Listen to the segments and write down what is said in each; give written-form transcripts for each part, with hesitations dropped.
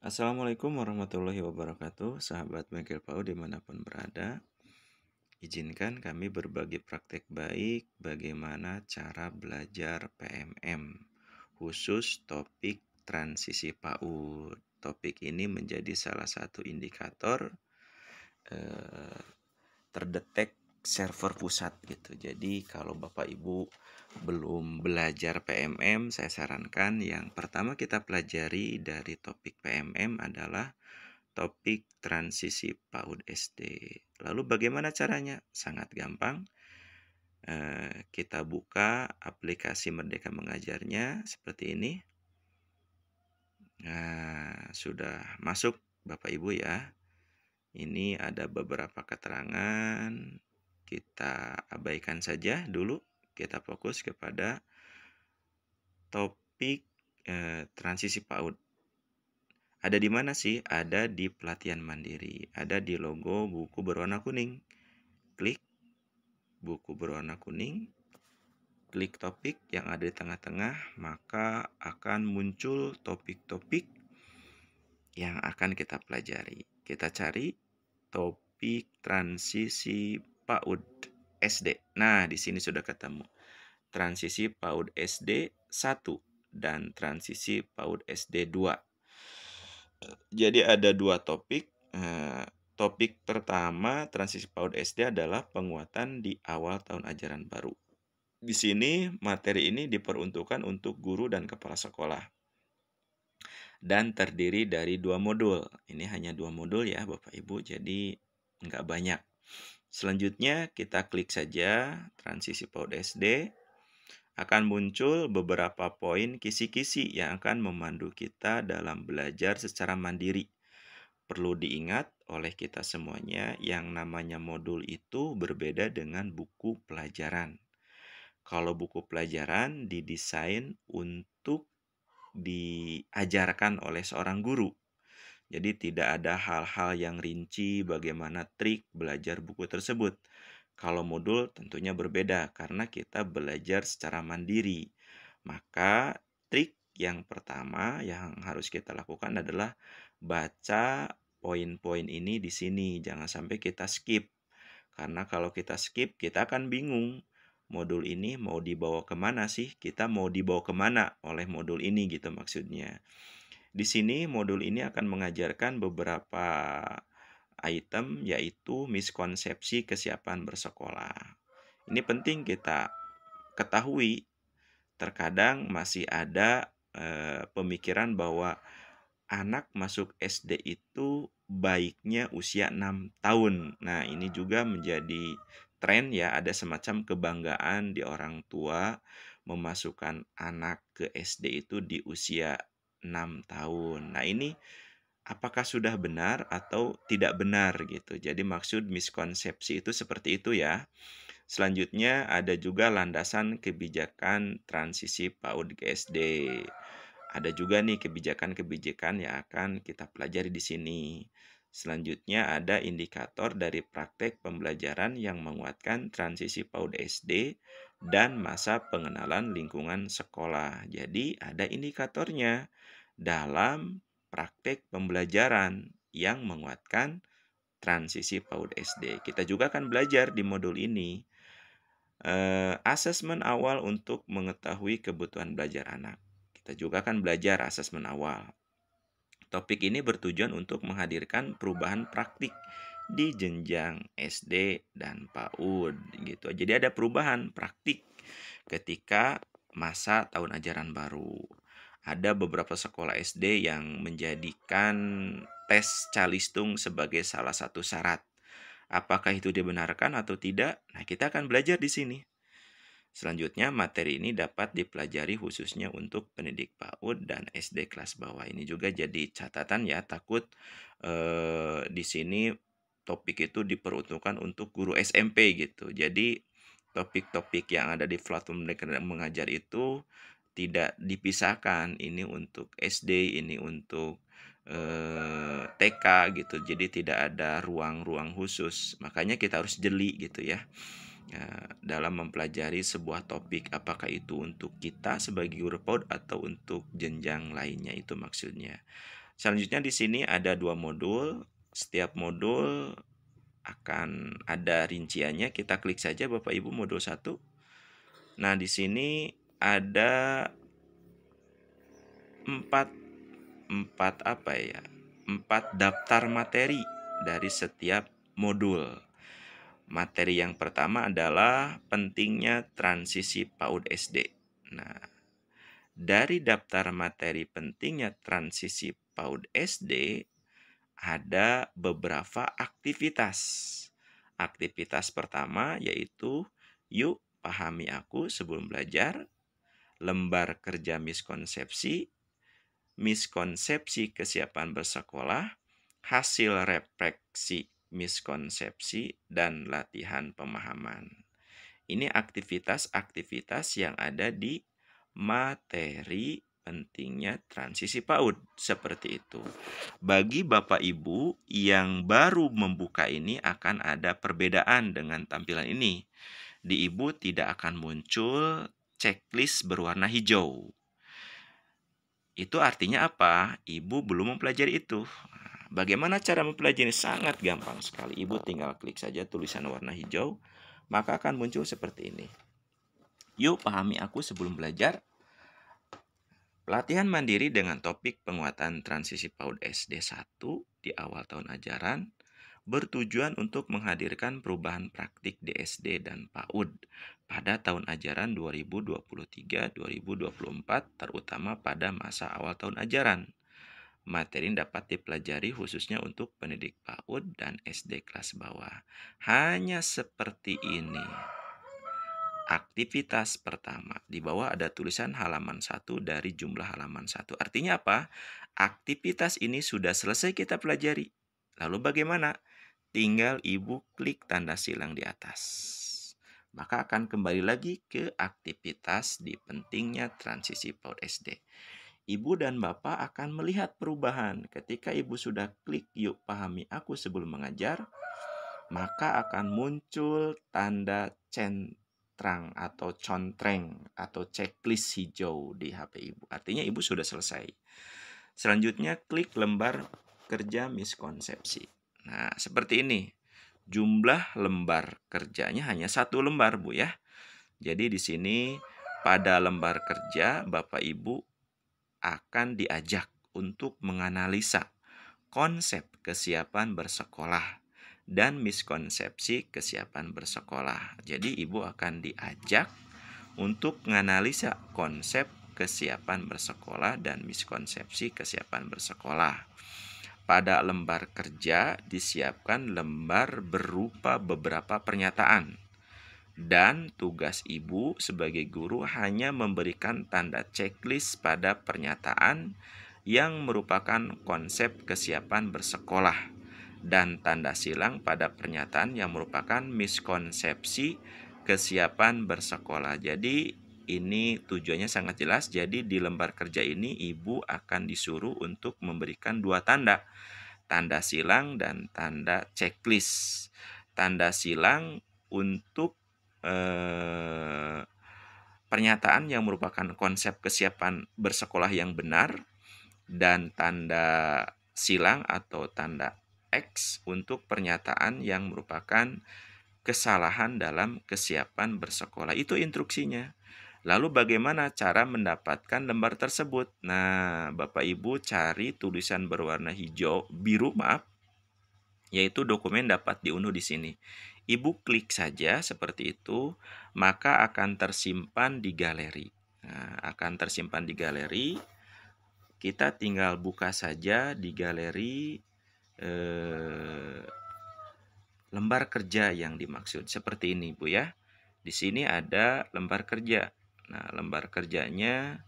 Assalamualaikum warahmatullahi wabarakatuh, sahabat Bengkel PAUD dimanapun berada. Izinkan kami berbagi praktek baik bagaimana cara belajar PMM, khusus topik transisi PAUD. Topik ini menjadi salah satu indikator eh, terdetek server pusat gitu. Jadi kalau Bapak Ibu belum belajar PMM, saya sarankan yang pertama kita pelajari dari topik PMM adalah topik transisi PAUD SD. Lalu bagaimana caranya? Sangat gampang. Kita buka aplikasi Merdeka Mengajarnya seperti ini. Nah, sudah masuk Bapak Ibu ya. Ini ada beberapa keterangan. Kita abaikan saja dulu. Kita fokus kepada topik transisi PAUD. Ada di mana sih? Ada di pelatihan mandiri. Ada di logo buku berwarna kuning. Klik buku berwarna kuning. Klik topik yang ada di tengah-tengah, maka akan muncul topik-topik yang akan kita pelajari. Kita cari topik transisi PAUD SD. Nah, di sini sudah ketemu. Transisi PAUD SD 1 dan transisi PAUD SD 2. Jadi ada dua topik. Topik pertama transisi PAUD SD adalah penguatan di awal tahun ajaran baru. Di sini materi ini diperuntukkan untuk guru dan kepala sekolah dan terdiri dari 2 modul. Ini hanya 2 modul ya Bapak Ibu, jadi nggak banyak. Selanjutnya kita klik saja transisi PAUD SD. Akan muncul beberapa poin kisi-kisi yang akan memandu kita dalam belajar secara mandiri. Perlu diingat oleh kita semuanya, yang namanya modul itu berbeda dengan buku pelajaran. Kalau buku pelajaran didesain untuk diajarkan oleh seorang guru. Jadi tidak ada hal-hal yang rinci bagaimana trik belajar buku tersebut. Kalau modul tentunya berbeda karena kita belajar secara mandiri. Maka trik yang pertama yang harus kita lakukan adalah baca poin-poin ini di sini. Jangan sampai kita skip. Karena kalau kita skip, kita akan bingung. Modul ini mau dibawa kemana sih? Kita mau dibawa kemana oleh modul ini gitu maksudnya. Di sini modul ini akan mengajarkan beberapa item yaitu miskonsepsi kesiapan bersekolah. Ini penting kita ketahui. Terkadang masih ada pemikiran bahwa anak masuk SD itu baiknya usia 6 tahun. Nah, ini juga menjadi tren ya, ada semacam kebanggaan di orang tua memasukkan anak ke SD itu di usia 6 tahun. Nah, ini apakah sudah benar atau tidak benar gitu. Jadi maksud miskonsepsi itu seperti itu ya. Selanjutnya ada juga landasan kebijakan transisi PAUD ke SD. Ada juga nih kebijakan-kebijakan yang akan kita pelajari di sini. Selanjutnya ada indikator dari praktek pembelajaran yang menguatkan transisi PAUD SD dan masa pengenalan lingkungan sekolah. Jadi ada indikatornya dalam praktek pembelajaran yang menguatkan transisi PAUD SD. Kita juga akan belajar di modul ini asesmen awal untuk mengetahui kebutuhan belajar anak. Kita juga akan belajar asesmen awal. Topik ini bertujuan untuk menghadirkan perubahan praktik di jenjang SD dan PAUD gitu. Jadi ada perubahan praktik ketika masa tahun ajaran baru. Ada beberapa sekolah SD yang menjadikan tes calistung sebagai salah satu syarat. Apakah itu dibenarkan atau tidak? Nah, kita akan belajar di sini. Selanjutnya, materi ini dapat dipelajari khususnya untuk pendidik PAUD dan SD kelas bawah. Ini juga jadi catatan ya, takut di sini topik itu diperuntukkan untuk guru SMP gitu. Jadi, topik-topik yang ada di platform mengajar itu tidak dipisahkan. Ini untuk SD, ini untuk TK gitu. Jadi tidak ada ruang-ruang khusus. Makanya kita harus jeli gitu ya. Dalam mempelajari sebuah topik, apakah itu untuk kita sebagai guru PAUD atau untuk jenjang lainnya, itu maksudnya. Selanjutnya di sini ada 2 modul. Setiap modul akan ada rinciannya. Kita klik saja Bapak Ibu modul 1. Nah, di sini ada 4 daftar materi dari setiap modul. Materi yang pertama adalah pentingnya transisi PAUD SD. Nah, dari daftar materi pentingnya transisi PAUD SD ada beberapa aktivitas. Aktivitas pertama yaitu yuk pahami aku sebelum belajar, lembar kerja miskonsepsi, miskonsepsi kesiapan bersekolah, hasil refleksi miskonsepsi, dan latihan pemahaman. Ini aktivitas-aktivitas yang ada di materi pentingnya transisi PAUD, seperti itu. Bagi Bapak Ibu yang baru membuka ini akan ada perbedaan dengan tampilan ini. Di Ibu tidak akan muncul checklist berwarna hijau. Itu artinya apa? Ibu belum mempelajari itu. Bagaimana cara mempelajari? Sangat gampang sekali. Ibu tinggal klik saja tulisan warna hijau, maka akan muncul seperti ini. Yuk pahami aku sebelum belajar. Pelatihan mandiri dengan topik penguatan transisi PAUD SD 1 di awal tahun ajaran bertujuan untuk menghadirkan perubahan praktik di SD dan PAUD pada tahun ajaran 2023-2024, terutama pada masa awal tahun ajaran. Materi dapat dipelajari khususnya untuk pendidik PAUD dan SD kelas bawah. Hanya seperti ini. Aktivitas pertama, di bawah ada tulisan halaman 1 dari jumlah halaman 1. Artinya apa? Aktivitas ini sudah selesai kita pelajari. Lalu bagaimana? Tinggal Ibu klik tanda silang di atas. Maka akan kembali lagi ke aktivitas di pentingnya transisi PAUD SD. Ibu dan Bapak akan melihat perubahan. Ketika Ibu sudah klik yuk pahami aku sebelum mengajar, maka akan muncul tanda centrang atau contreng atau checklist hijau di HP Ibu. Artinya Ibu sudah selesai. Selanjutnya klik lembar kerja miskonsepsi. Nah, seperti ini. Jumlah lembar kerjanya hanya 1 lembar, Bu ya. Jadi di sini pada lembar kerja Bapak Ibu akan diajak untuk menganalisa konsep kesiapan bersekolah dan miskonsepsi kesiapan bersekolah. Jadi Ibu akan diajak untuk menganalisa konsep kesiapan bersekolah dan miskonsepsi kesiapan bersekolah. Pada lembar kerja disiapkan lembar berupa beberapa pernyataan. Dan tugas Ibu sebagai guru hanya memberikan tanda checklist pada pernyataan yang merupakan konsep kesiapan bersekolah dan tanda silang pada pernyataan yang merupakan miskonsepsi kesiapan bersekolah. Jadi ini tujuannya sangat jelas. Jadi di lembar kerja ini Ibu akan disuruh untuk memberikan 2 tanda. Tanda silang dan tanda checklist. Tanda silang untuk pernyataan yang merupakan konsep kesiapan bersekolah yang benar, dan tanda silang atau tanda X untuk pernyataan yang merupakan kesalahan dalam kesiapan bersekolah. Itu instruksinya. Lalu bagaimana cara mendapatkan lembar tersebut? Nah, Bapak Ibu cari tulisan berwarna biru, yaitu dokumen dapat diunduh di sini. Ibu klik saja seperti itu, maka akan tersimpan di galeri. Nah, akan tersimpan di galeri. Kita tinggal buka saja di galeri lembar kerja yang dimaksud. Seperti ini, Bu ya. Di sini ada lembar kerja. Nah, lembar kerjanya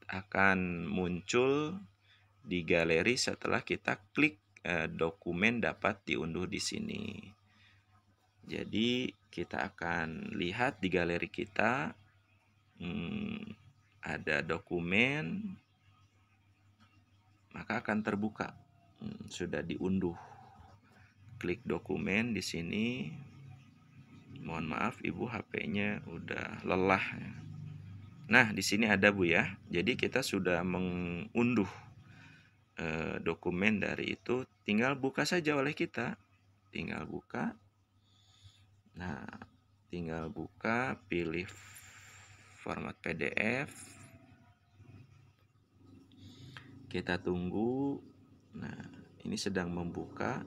akan muncul di galeri setelah kita klik dokumen dapat diunduh di sini. Jadi kita akan lihat di galeri kita ada dokumen, maka akan terbuka. Sudah diunduh. Klik dokumen di sini. Mohon maaf Ibu HP-nya udah lelah ya. Nah, di sini ada Bu ya. Jadi kita sudah mengunduh dokumen dari itu, tinggal buka saja oleh kita. Tinggal buka. Nah, tinggal buka, pilih format PDF. Kita tunggu. Nah, ini sedang membuka.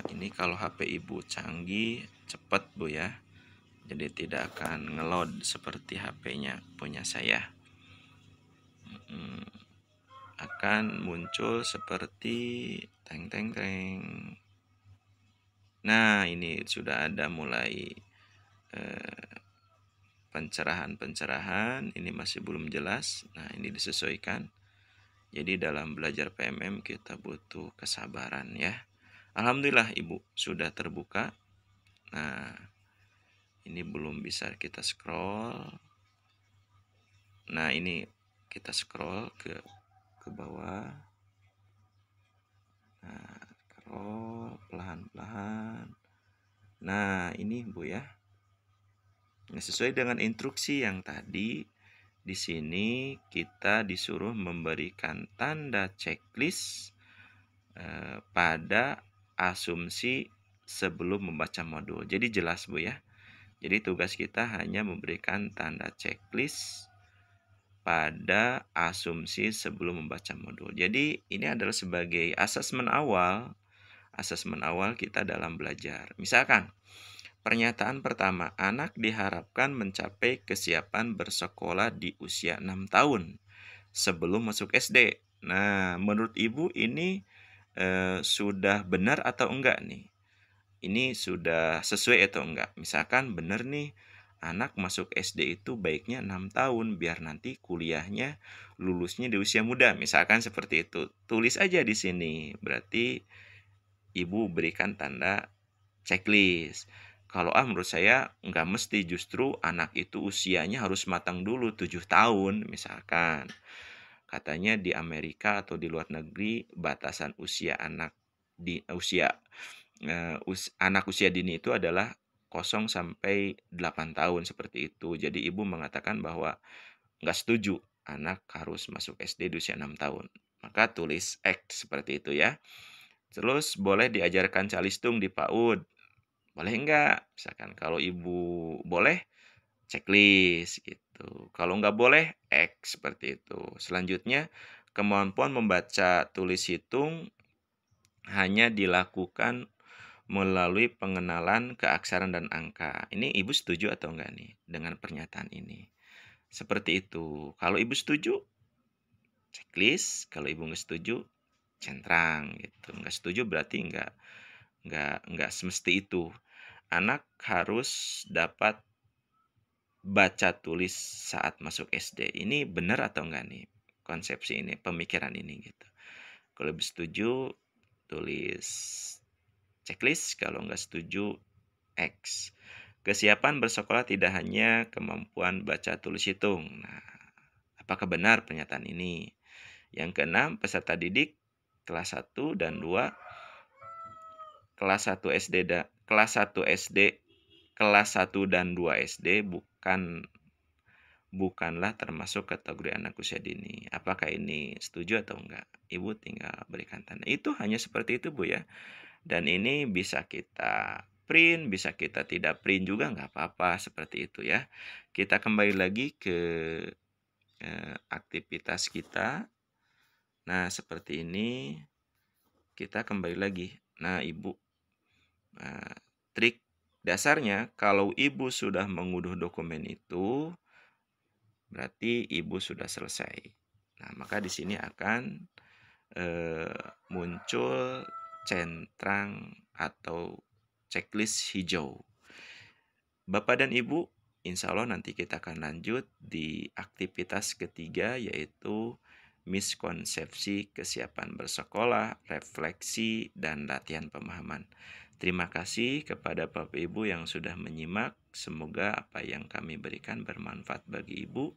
Ini kalau HP Ibu canggih, cepat Bu ya. Jadi tidak akan ngeload seperti HP-nya punya saya. Akan muncul seperti teng teng teng. Nah, ini sudah ada mulai pencerahan-pencerahan. Ini masih belum jelas. Nah, ini disesuaikan. Jadi dalam belajar PMM kita butuh kesabaran ya. Alhamdulillah Ibu sudah terbuka. Nah, ini belum bisa kita scroll. Nah, ini kita scroll ke bawah. Nah, scroll pelan-pelan. Nah, ini Bu ya. Nah, sesuai dengan instruksi yang tadi, di sini kita disuruh memberikan tanda checklist pada asumsi sebelum membaca modul. Jadi jelas Bu ya. Jadi tugas kita hanya memberikan tanda checklist pada asumsi sebelum membaca modul. Jadi ini adalah sebagai asesmen awal kita dalam belajar. Misalkan pernyataan pertama, anak diharapkan mencapai kesiapan bersekolah di usia 6 tahun sebelum masuk SD. Nah, menurut Ibu ini sudah benar atau enggak nih? Ini sudah sesuai atau enggak? Misalkan benar nih, anak masuk SD itu baiknya 6 tahun biar nanti kuliahnya lulusnya di usia muda. Misalkan seperti itu. Tulis aja di sini. Berarti Ibu berikan tanda checklist. Kalau menurut saya nggak mesti, justru anak itu usianya harus matang dulu 7 tahun misalkan. Katanya di Amerika atau di luar negeri batasan usia anak anak usia dini itu adalah 0 sampai 8 tahun seperti itu. Jadi Ibu mengatakan bahwa nggak setuju anak harus masuk SD di usia 6 tahun. Maka tulis X seperti itu ya. Terus boleh diajarkan calistung di PAUD. Boleh enggak? Misalkan kalau Ibu boleh, checklist gitu. Kalau nggak boleh, X seperti itu. Selanjutnya, kemampuan membaca tulis hitung hanya dilakukan melalui pengenalan keaksaran dan angka. Ini Ibu setuju atau enggak nih dengan pernyataan ini? Seperti itu. Kalau Ibu setuju, checklist. Kalau Ibu nggak setuju, centrang gitu. Nggak setuju berarti nggak semesti itu. Anak harus dapat baca tulis saat masuk SD. Ini benar atau enggak nih konsepsi ini, pemikiran ini gitu. Kalau lebih setuju, tulis checklist. Kalau enggak setuju, X. Kesiapan bersekolah tidak hanya kemampuan baca tulis hitung. Nah, apakah benar pernyataan ini? Yang keenam, peserta didik kelas 1 dan 2, kelas 1 SD kelas 1 dan 2 SD bukanlah termasuk kategori anak usia dini. Apakah ini setuju atau enggak? Ibu tinggal berikan tanda. Itu hanya seperti itu Bu ya. Dan ini bisa kita print, bisa kita tidak print juga nggak apa-apa seperti itu ya. Kita kembali lagi ke aktivitas kita. Nah, seperti ini kita kembali lagi. Nah, Ibu, trik dasarnya kalau Ibu sudah mengunduh dokumen itu, berarti Ibu sudah selesai. Nah, maka di sini akan muncul centang atau checklist hijau. Bapak dan Ibu, insya Allah nanti kita akan lanjut di aktivitas ketiga, yaitu miskonsepsi kesiapan bersekolah, refleksi, dan latihan pemahaman. Terima kasih kepada Bapak Ibu yang sudah menyimak. Semoga apa yang kami berikan bermanfaat bagi Ibu.